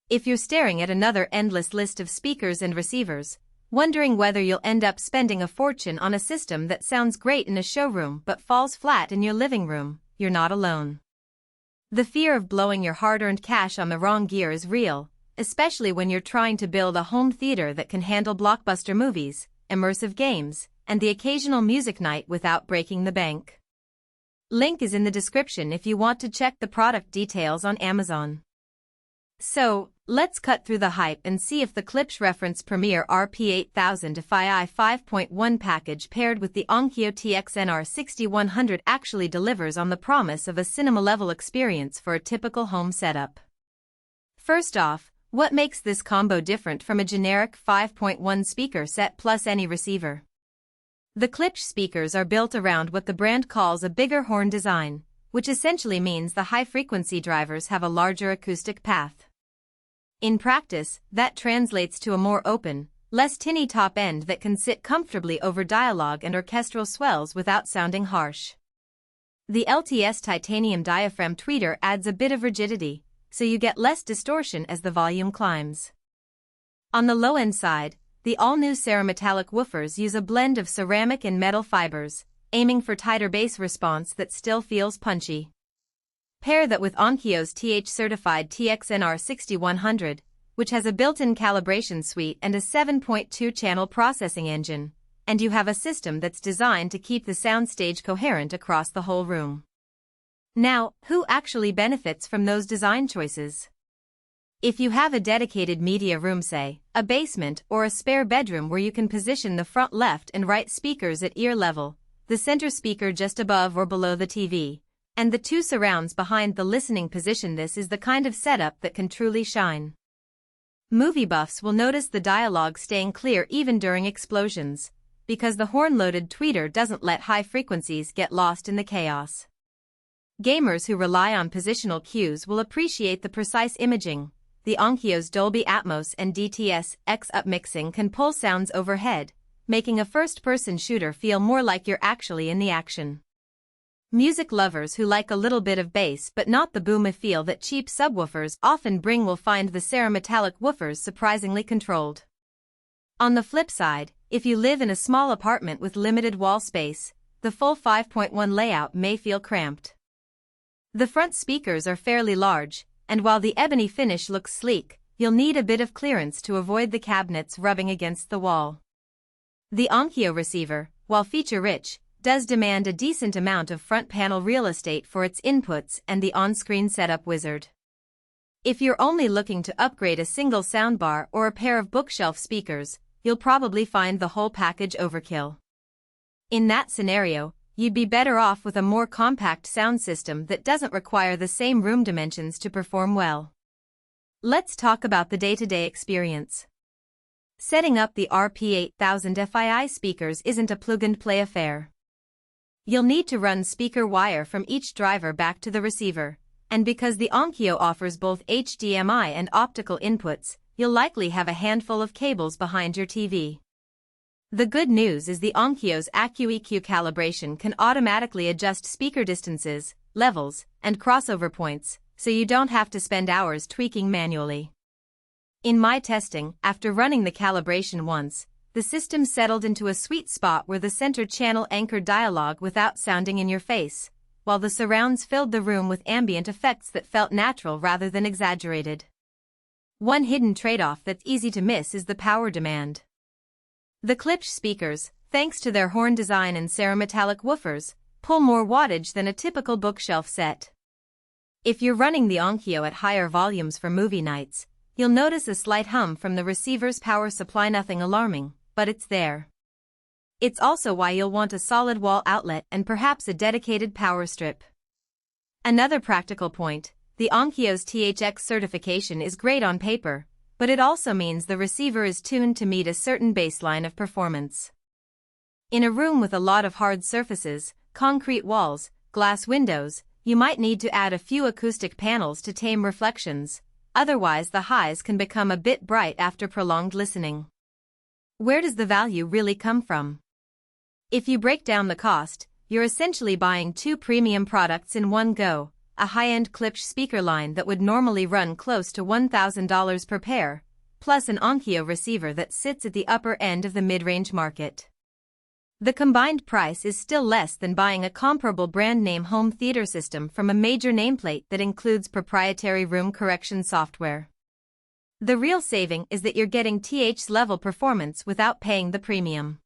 If you're staring at another endless list of speakers and receivers, wondering whether you'll end up spending a fortune on a system that sounds great in a showroom but falls flat in your living room, you're not alone. The fear of blowing your hard-earned cash on the wrong gear is real, especially when you're trying to build a home theater that can handle blockbuster movies, immersive games, and the occasional music night without breaking the bank. Link is in the description if you want to check the product details on Amazon. So, let's cut through the hype and see if the Klipsch Reference Premier RP8000 FII 5.1 package paired with the Onkyo TXNR 6100 actually delivers on the promise of a cinema-level experience for a typical home setup. First off, what makes this combo different from a generic 5.1 speaker set plus any receiver? The Klipsch speakers are built around what the brand calls a bigger horn design, which essentially means the high-frequency drivers have a larger acoustic path. In practice, that translates to a more open, less tinny top end that can sit comfortably over dialogue and orchestral swells without sounding harsh. The LTS titanium diaphragm tweeter adds a bit of rigidity, so you get less distortion as the volume climbs. On the low-end side, the all-new Cerametallic woofers use a blend of ceramic and metal fibers, aiming for tighter bass response that still feels punchy. Pair that with Onkyo's THX Certified TXNR 6100, which has a built-in calibration suite and a 7.2-channel processing engine, and you have a system that's designed to keep the soundstage coherent across the whole room. Now, who actually benefits from those design choices? If you have a dedicated media room, say, a basement or a spare bedroom where you can position the front left and right speakers at ear level, the center speaker just above or below the TV, and the two surrounds behind the listening position, this is the kind of setup that can truly shine. Movie buffs will notice the dialogue staying clear even during explosions, because the horn-loaded tweeter doesn't let high frequencies get lost in the chaos. Gamers who rely on positional cues will appreciate the precise imaging. The Onkyo's Dolby Atmos and DTS X upmixing can pull sounds overhead, making a first-person shooter feel more like you're actually in the action. Music lovers who like a little bit of bass but not the boom feel that cheap subwoofers often bring will find the Cerametallic woofers surprisingly controlled. On the flip side, if you live in a small apartment with limited wall space, the full 5.1 layout may feel cramped. The front speakers are fairly large, and while the ebony finish looks sleek, you'll need a bit of clearance to avoid the cabinets rubbing against the wall. The Onkyo receiver, while feature-rich, does demand a decent amount of front panel real estate for its inputs and the on-screen setup wizard. If you're only looking to upgrade a single soundbar or a pair of bookshelf speakers, you'll probably find the whole package overkill. In that scenario, you'd be better off with a more compact sound system that doesn't require the same room dimensions to perform well. Let's talk about the day-to-day experience. Setting up the RP8000 FII speakers isn't a plug-and-play affair. You'll need to run speaker wire from each driver back to the receiver, and because the Onkyo offers both HDMI and optical inputs, you'll likely have a handful of cables behind your TV. The good news is the Onkyo's AccuEQ calibration can automatically adjust speaker distances, levels, and crossover points, so you don't have to spend hours tweaking manually. In my testing, after running the calibration once, the system settled into a sweet spot where the center channel anchored dialogue without sounding in your face, while the surrounds filled the room with ambient effects that felt natural rather than exaggerated. One hidden trade-off that's easy to miss is the power demand. The Klipsch speakers, thanks to their horn design and Cerametallic woofers, pull more wattage than a typical bookshelf set. If you're running the Onkyo at higher volumes for movie nights, you'll notice a slight hum from the receiver's power supply, nothing alarming, but it's there. It's also why you'll want a solid wall outlet and perhaps a dedicated power strip. Another practical point, the Onkyo's THX certification is great on paper, but it also means the receiver is tuned to meet a certain baseline of performance. In a room with a lot of hard surfaces, concrete walls, glass windows, you might need to add a few acoustic panels to tame reflections, otherwise the highs can become a bit bright after prolonged listening. Where does the value really come from? If you break down the cost, you're essentially buying two premium products in one go, a high-end Klipsch speaker line that would normally run close to $1,000 per pair, plus an Onkyo receiver that sits at the upper end of the mid-range market. The combined price is still less than buying a comparable brand-name home theater system from a major nameplate that includes proprietary room correction software. The real saving is that you're getting THX level performance without paying the premium.